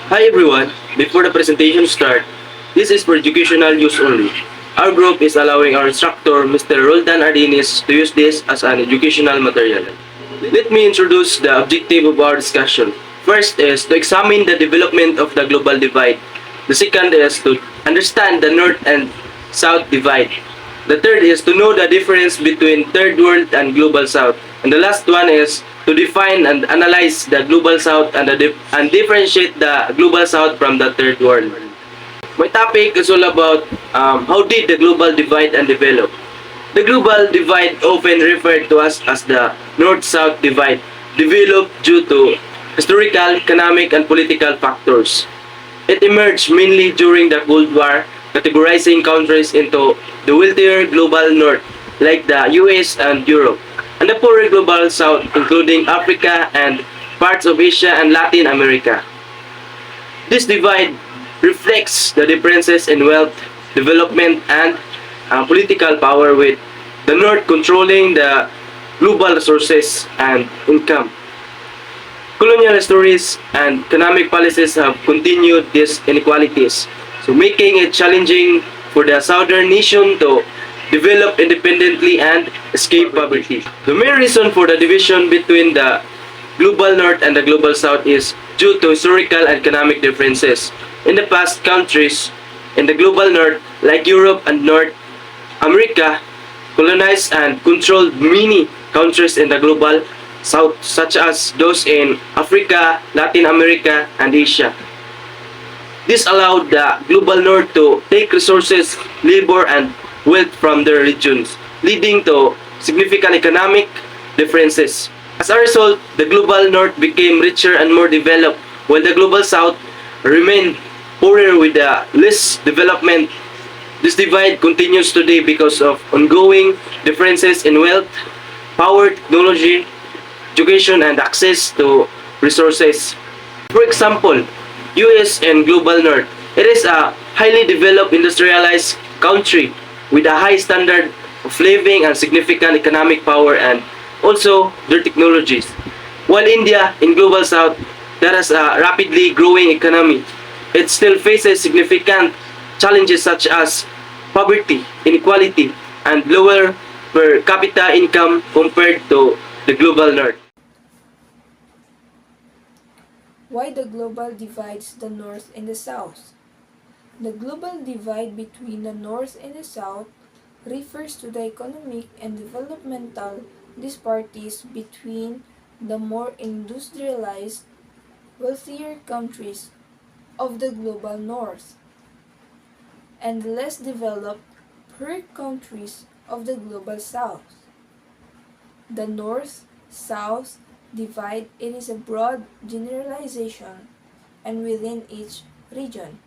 Hi everyone, before the presentation start, this is for educational use only. Our group is allowing our instructor, Mr. Roldan Ardinis, to use this as an educational material. Let me introduce the objective of our discussion. First is to examine the development of the global divide. The second is to understand the North and South divide. The third is to know the difference between Third World and Global South. And the last one is to define and analyze the Global South and differentiate the Global South from the Third World. My topic is all about how did the global divide and develop. The global divide, often referred to as the North-South divide, developed due to historical, economic, and political factors. It emerged mainly during the Cold War, categorizing countries into the wealthier global North, like the US and Europe, and the poorer global South, including Africa and parts of Asia and Latin America. This divide reflects the differences in wealth, development, and political power, with the North controlling the global resources and income. Colonial histories and economic policies have continued these inequalities, so making it challenging for the southern nation to develop independently and escape poverty. The main reason for the division between the global north and the global south is due to historical and economic differences. In the past, countries in the global north, like Europe and North America, colonized and controlled many countries in the global south, such as those in Africa, Latin America, and Asia. This allowed the global north to take resources, labor, and wealth from their regions, leading to significant economic differences. As a result, the global north became richer and more developed, while the global south remained poorer with the less development. This divide continues today because of ongoing differences in wealth, power, technology, education, and access to resources. For example, US and global north. It is a highly developed industrialized country with a high standard of living and significant economic power, and also their technologies. While India in global south that has a rapidly growing economy, it still faces significant challenges such as poverty, inequality, and lower per capita income compared to the global north. Why the global divides the North and the South? The global divide between the North and the South refers to the economic and developmental disparities between the more industrialized, wealthier countries of the global North and the less developed, poor countries of the global South. The North-South divide, it is a broad generalization and within each region.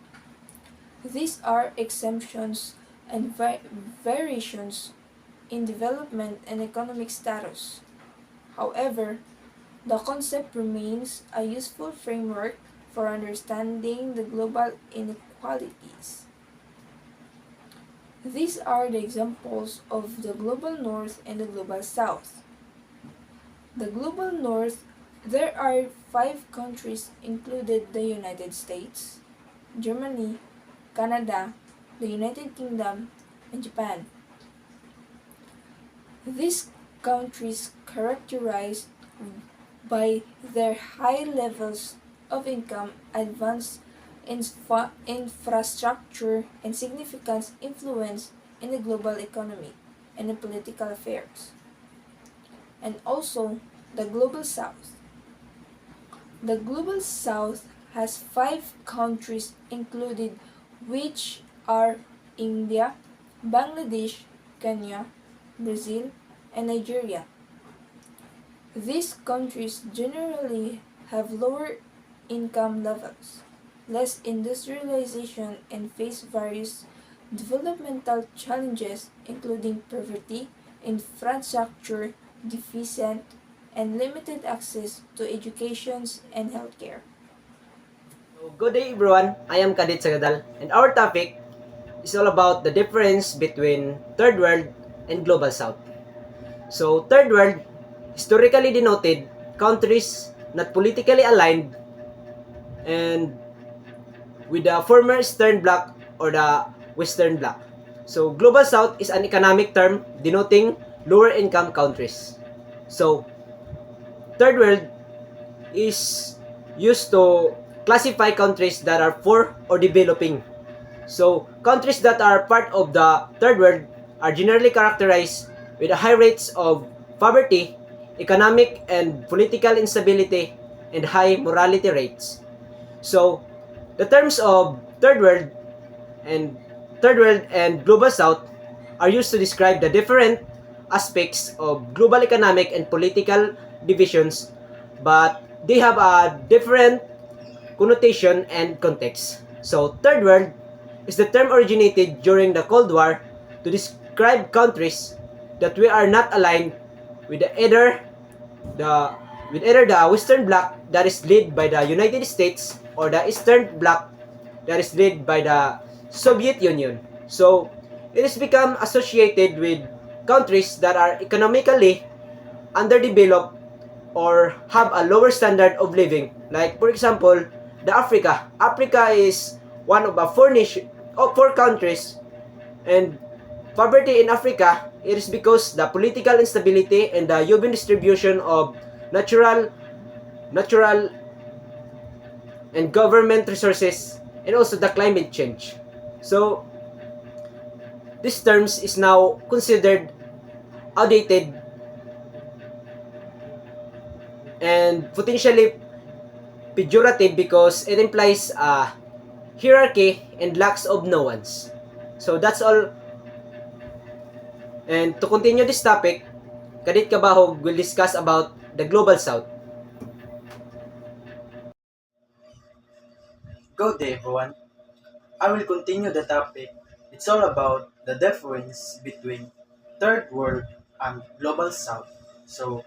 These are exemptions and variations in development and economic status. However, the concept remains a useful framework for understanding the global inequalities. These are the examples of the global north and the global south. The global north, there are 5 countries included: the United States, Germany, Canada, the United Kingdom, and Japan. These countries characterized by their high levels of income, advanced infrastructure, and significant influence in the global economy and in political affairs. And also the global south. The global south has 5 countries included, which are India, Bangladesh, Kenya, Brazil, and Nigeria. These countries generally have lower income levels, less industrialization, and face various developmental challenges including poverty, infrastructure deficient, and limited access to education and healthcare. Good day everyone, I am Kadit Sagadal and our topic is all about the difference between Third World and Global South. So, Third World historically denoted countries not politically aligned and with the former Eastern Bloc or the Western Bloc. So Global South is an economic term denoting lower income countries. So Third World is used to classify countries that are poor or developing. So countries that are part of the Third World are generally characterized with high rates of poverty, economic and political instability, and high morality rates. So the terms of and Third World and Global South are used to describe the different aspects of global economic and political divisions, but they have a different connotation and context. So, Third World is the term originated during the Cold War to describe countries that we are not aligned with the either the Western Bloc that is led by the United States or the Eastern Bloc that is led by the Soviet Union. So, it has become associated with countries that are economically underdeveloped or have a lower standard of living. Like, for example, the Africa. Africa is one of the four countries, and poverty in Africa, it is because the political instability and the uneven distribution of natural and government resources, and also the climate change. So this terms is now considered outdated and potentially pejorative because it implies a hierarchy and lacks of nuance. So that's all. And to continue this topic, Kadit Kabahog will discuss about the Global South. Good day, everyone. I will continue the topic. It's all about the difference between Third World and Global South. So,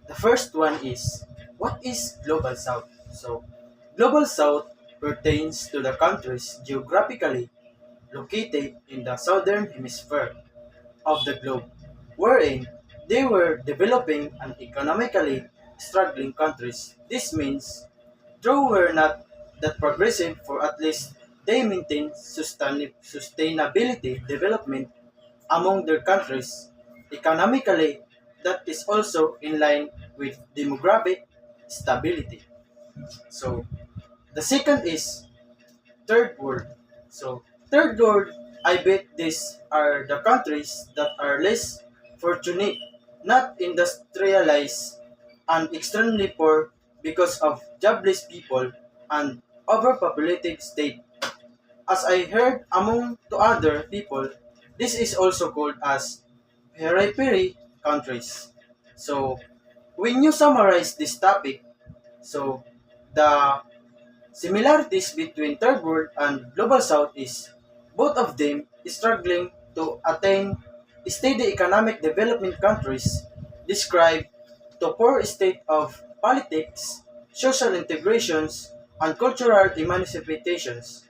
the first one is, what is Global South? So, Global South pertains to the countries geographically located in the southern hemisphere of the globe, wherein they were developing and economically struggling countries. This means, though we're not that progressive, for at least they maintain sustainability development among their countries. Economically, that is also in line with demographic stability. So, the second is third world. So, third world, I bet these are the countries that are less fortunate, not industrialized, and extremely poor because of jobless people and overpopulated state. As I heard among to other people, this is also called as periphery countries. So, when you summarize this topic, so the similarities between Third World and Global South is both of them struggling to attain steady economic development countries describe the poor state of politics, social integrations, and cultural emancipations.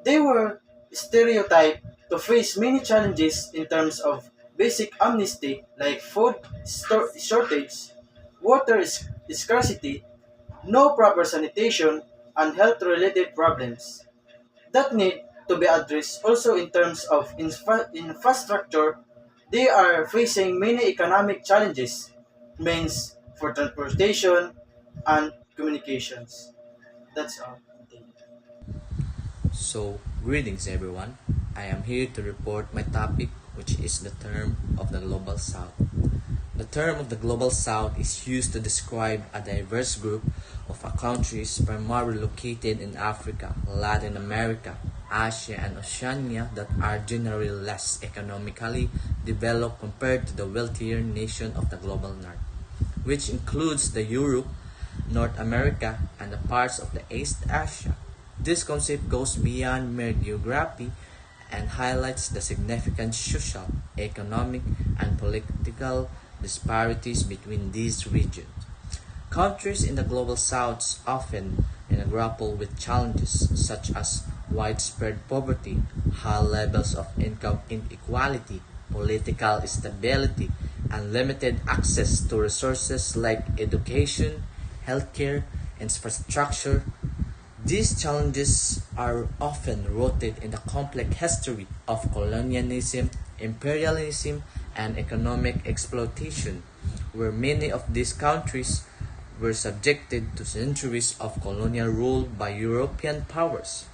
They were stereotyped to face many challenges in terms of basic amnesty like food shortage, water scarcity, no proper sanitation, and health-related problems that need to be addressed. Also in terms of infrastructure, they are facing many economic challenges, means for transportation and communications. That's all. Thank you. So, greetings everyone. I am here to report my topic, which is the term of the Global South. The term of the Global South is used to describe a diverse group of countries primarily located in Africa, Latin America, Asia, and Oceania that are generally less economically developed compared to the wealthier nation of the global north, which includes the Europe, North America, and the parts of the East Asia. This concept goes beyond mere geography and highlights the significant social, economic, and political disparities between these regions. Countries in the Global South often grapple with challenges such as widespread poverty, high levels of income inequality, political instability, and limited access to resources like education, healthcare, infrastructure. These challenges are often rooted in the complex history of colonialism, imperialism, and economic exploitation, where many of these countries were subjected to centuries of colonial rule by European powers.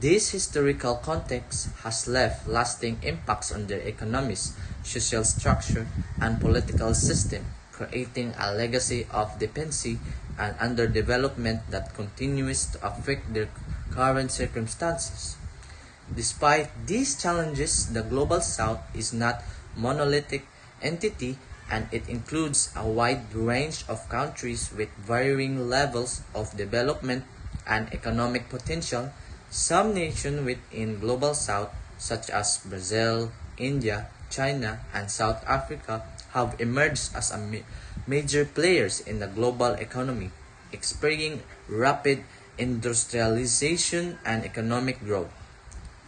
This historical context has left lasting impacts on their economies, social structure, and political system, creating a legacy of dependency and underdevelopment that continues to affect their current circumstances. Despite these challenges, the Global South is not monolithic entity and it includes a wide range of countries with varying levels of development and economic potential. Some nations within Global South, such as Brazil, India, China, and South Africa, have emerged as major players in the global economy, experiencing rapid industrialization and economic growth.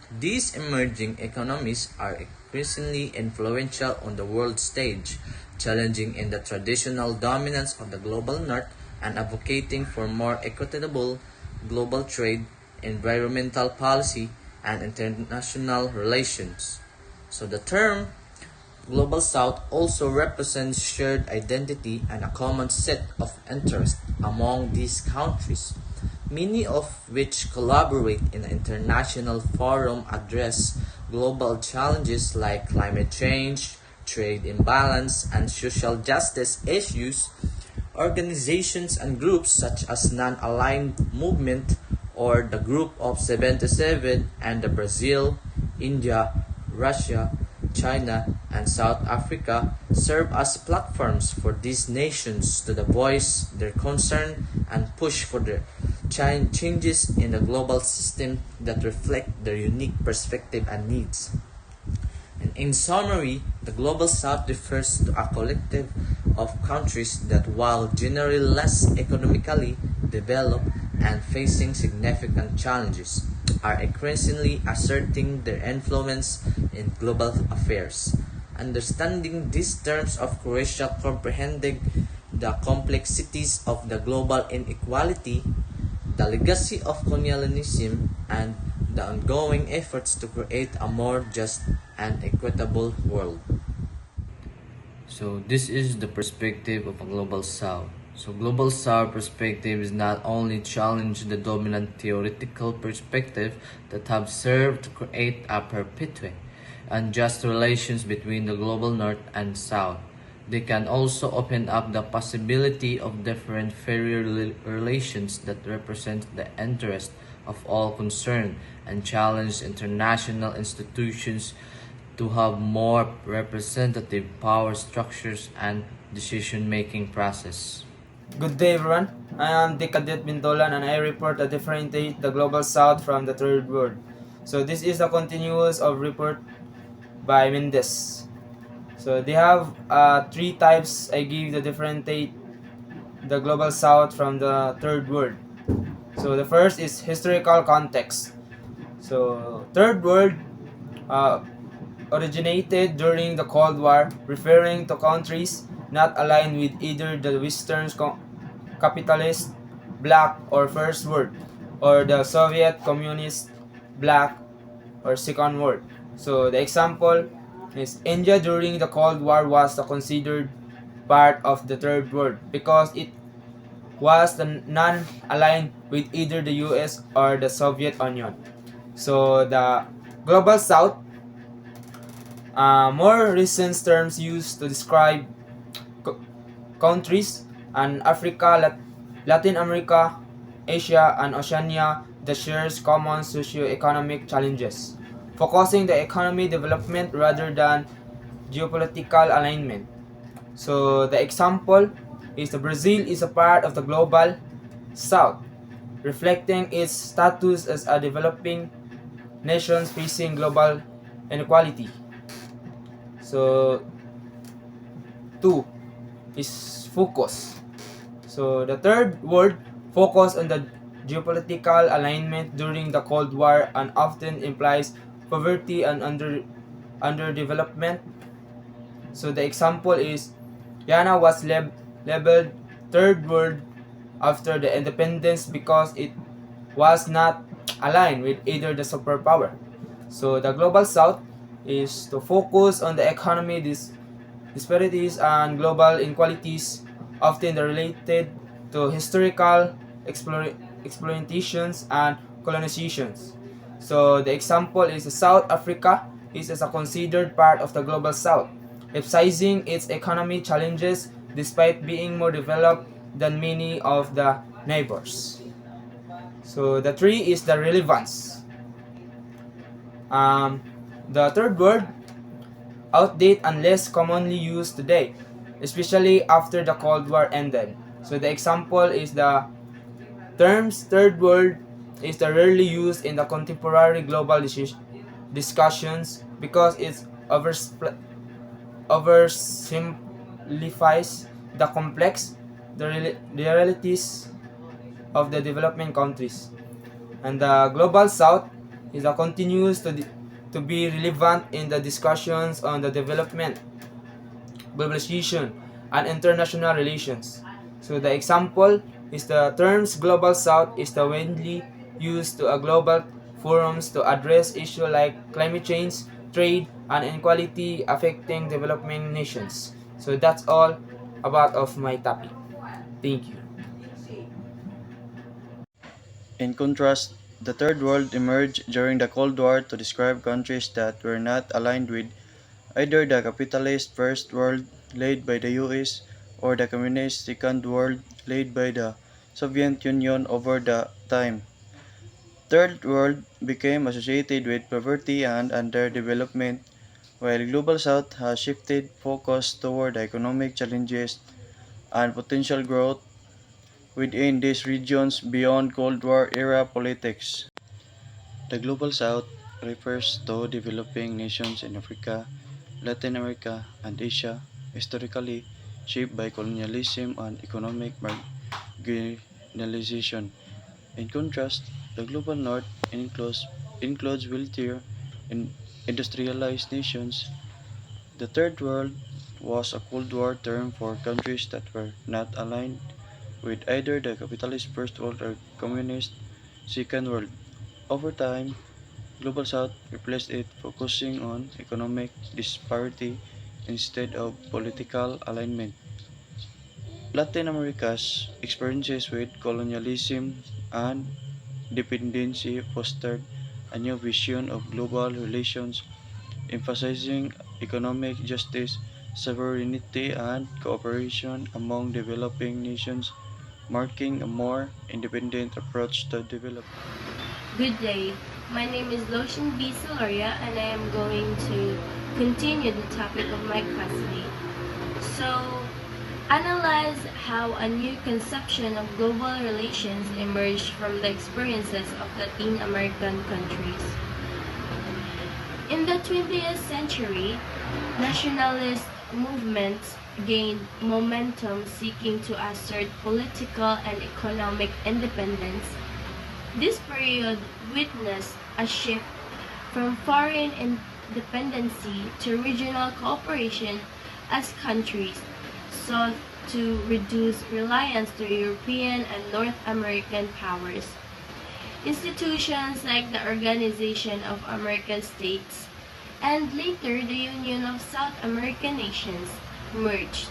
These emerging economies are increasingly influential on the world stage, challenging in the traditional dominance of the global north and advocating for more equitable global trade, environmental policy, and international relations. So the term Global South also represents shared identity and a common set of interests among these countries, many of which collaborate in international forum address global challenges like climate change, trade imbalance, and social justice issues. Organizations and groups such as Non-Aligned Movement or the Group of 77 and the Brazil, India, Russia, China, and South Africa serve as platforms for these nations to voice their concern and push for the changes in the global system that reflect their unique perspective and needs. And in summary, the Global South refers to a collective of countries that, while generally less economically developed and facing significant challenges, are increasingly asserting their influence in global affairs. Understanding these terms of Croatia comprehending the complexities of the global inequality, the legacy of colonialism, and the ongoing efforts to create a more just and equitable world. So this is the perspective of a global south. So global south perspective is not only challenge the dominant theoretical perspective that have served to create a perpetuate unjust relations between the global north and south. They can also open up the possibility of different fairer relations that represent the interest of all concerned and challenge international institutions to have more representative power structures and decision-making process. Good day everyone, I am Dikadet Bintolan and I report to differentiate the Global South from the Third World. So this is a continuous of report by Mendes. So they have three types I give the differentiate the Global South from the Third World. So the first is historical context. So Third World uh, originated during the Cold War, referring to countries not aligned with either the Western capitalist bloc or First World, or the Soviet Communist bloc or Second World. So the example is India during the Cold War was considered part of the Third World because it was non-aligned with either the US or the Soviet Union. So the Global South, more recent terms used to describe countries and Africa, Latin America, Asia, and Oceania that shares common socio-economic challenges, focusing the economy development rather than geopolitical alignment. So the example is the Brazil is a part of the global south, reflecting its status as a developing nation facing global inequality. So 2 is focus. So the Third World focus on the geopolitical alignment during the Cold War and often implies poverty and underdevelopment. So the example is Ghana was labeled Third World after the independence because it was not aligned with either the superpower. So the global south is to focus on the economy disparities and global inequalities, often related to historical exploitations and colonizations. So the example is South Africa is a considered part of the global south, emphasizing its economic challenges despite being more developed than many of the neighbors. So the three is the relevance. Um, the third word, outdated and less commonly used today, especially after the Cold War ended. So the example is the terms third world is the rarely used in the contemporary global discussions because it oversimplifies the complex the realities of the developing countries. And the global south is a continues to be relevant in the discussions on the development, globalization, and international relations. So the example is the terms global south is the widely used to a global forums to address issues like climate change, trade, and inequality affecting developing nations. So that's all about of my topic. Thank you. In contrast, the Third World emerged during the Cold War to describe countries that were not aligned with either the capitalist First World led by the US or the communist Second World led by the Soviet Union over the time. Third World became associated with poverty and underdevelopment, while Global South has shifted focus toward the economic challenges and potential growth within these regions beyond Cold War era politics. The Global South refers to developing nations in Africa, Latin America, and Asia, historically shaped by colonialism and economic marginalization. In contrast, the Global North includes wealthier and industrialized nations. The Third World was a Cold War term for countries that were not aligned with either the capitalist First World or communist Second World. Over time, Global South replaced it, focusing on economic disparity instead of political alignment. Latin America's experiences with colonialism and dependency fostered a new vision of global relations, emphasizing economic justice, sovereignty, and cooperation among developing nations, marking a more independent approach to development. Good day. My name is Lotion B. Soloria and I am going to continue the topic of my classmate. So, analyze how a new conception of global relations emerged from the experiences of Latin American countries. In the 20th century, nationalist movements gained momentum seeking to assert political and economic independence. This period witnessed a shift from foreign independency to regional cooperation as countries sought to reduce reliance to European and North American powers. Institutions like the Organization of American States and later the Union of South American Nations merged,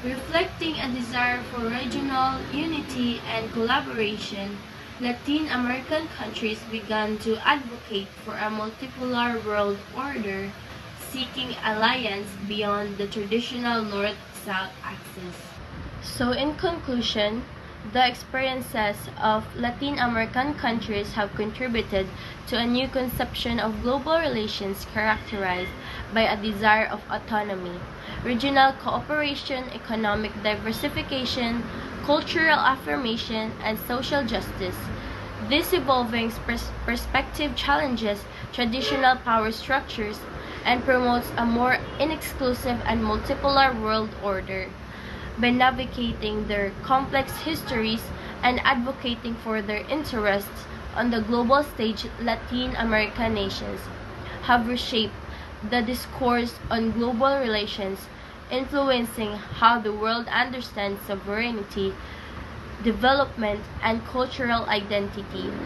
reflecting a desire for regional unity and collaboration. Latin American countries began to advocate for a multipolar world order, seeking alliance beyond the traditional North-South axis. So in conclusion, the experiences of Latin American countries have contributed to a new conception of global relations characterized by a desire of autonomy, regional cooperation, economic diversification, cultural affirmation, and social justice. This evolving perspective challenges traditional power structures and promotes a more inexclusive and multipolar world order. By navigating their complex histories and advocating for their interests on the global stage, Latin American nations have reshaped the discourse on global relations, influencing how the world understands sovereignty, development, and cultural identity.